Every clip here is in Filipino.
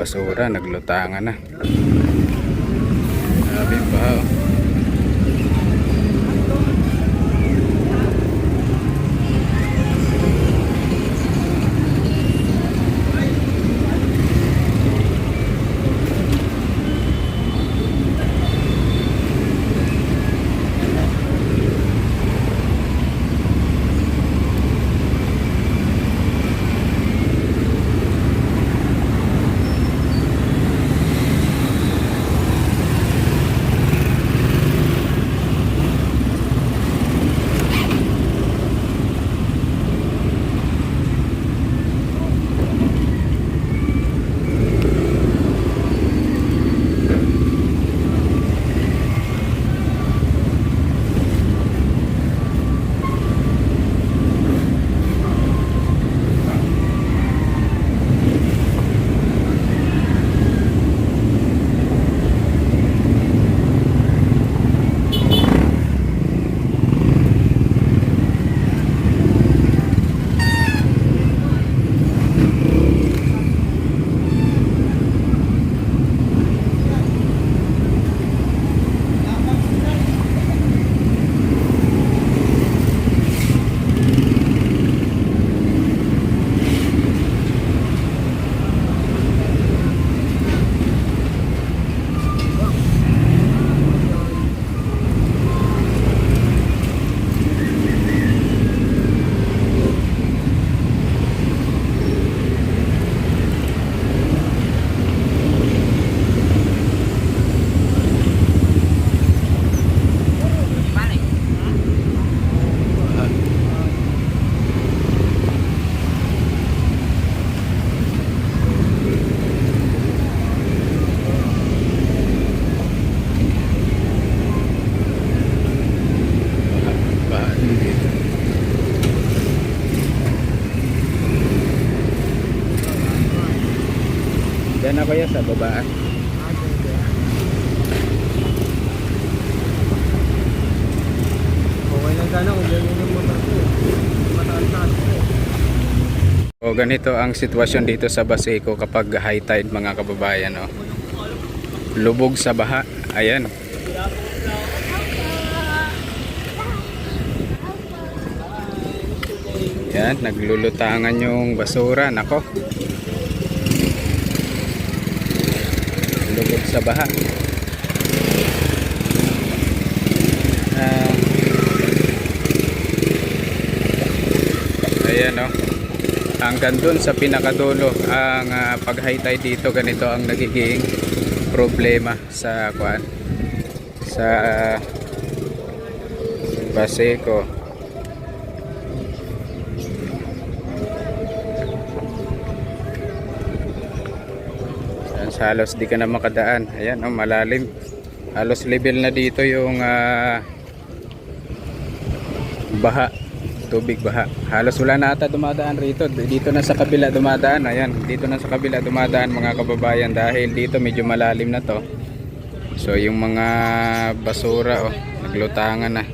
basura, naglutangan na. Grabe yung baha, oh. Diyan ako yan sa baba. Okay lang sana kung ganyan yung motor ko. Mataas-taas ko. O ganito ang sitwasyon dito sa Baseco kapag high tide, mga kababayan, oh. Lubog sa baha. Ayan. Yan, naglulutangan yung basura. Nako. Lubog sa baha. Ayan, oh. Hanggang dun sa pinakadulo ang pag high tide dito, ganito ang nagiging problema sa Baseco. Halos di ka na makadaan. Ayan, oh, malalim. Halos level na dito yung baha, tubig baha. Halos wala na ata dumadaan rito. Dito na sa kabila dumadaan. Ayan, dito na sa kabila dumadaan, mga kababayan, dahil dito medyo malalim na to. So yung mga basura, oh, naglutangan na.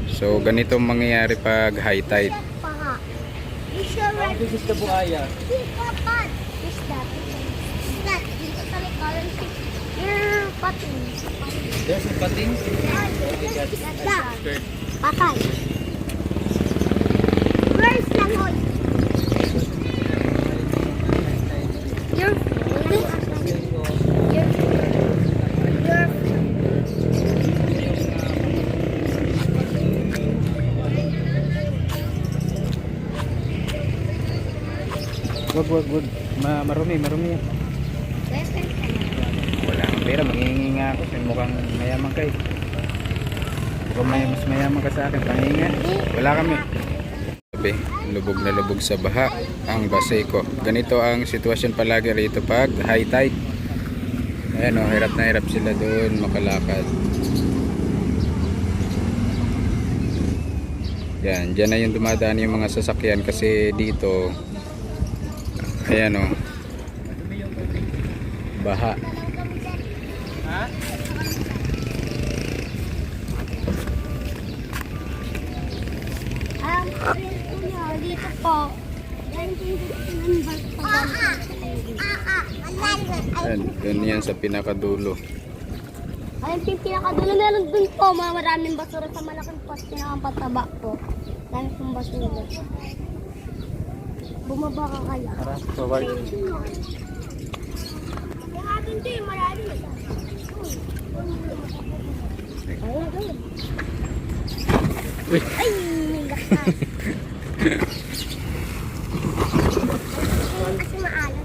So ganito mangyayari pag high tide. This is the buhaya. There's some patins. Patay. Where's Langoy? Wag. Marumi yan. Wala kang pera, manghihingi nga ako. Mukhang mayaman kayo. Mukhang mas mayaman ka sa akin. Panghingi. Wala kami. Lubog na lubog sa baha ang Baseco. Ganito ang sitwasyon palagi rito pag high tide. Ayan, oh, hirap na hirap sila doon makalakad. Yan, dyan na yung dumadaan yung mga sasakyan kasi dito, ayan, oh, baha. Ha? Dito po. Yan yung number po. Ayan, dun yan sa pinakadulo. Ayun yung pinakadulo. Meron dun po, maraming basura sa malaking poste na ang pataba po. Dami pong basura. Bumaba ka kaya. Tara, bye-bye. Yung atin din, marami. Ayun. Uy. Ay, may lakas. Kasi maalam.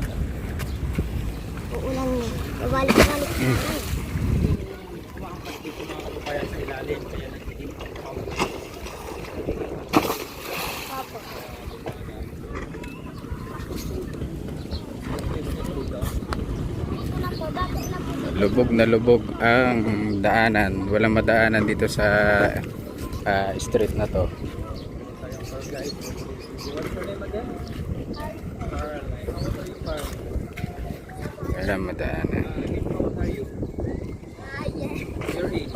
Uulan niya. Balik-balik. Kaya sa ilalim, kaya nagiging Opo. Ito na po, bakit na po? Lubog na lubog ang daanan. Walang madaanan dito sa street na to. Walang madaanan. Ah, yes. your age.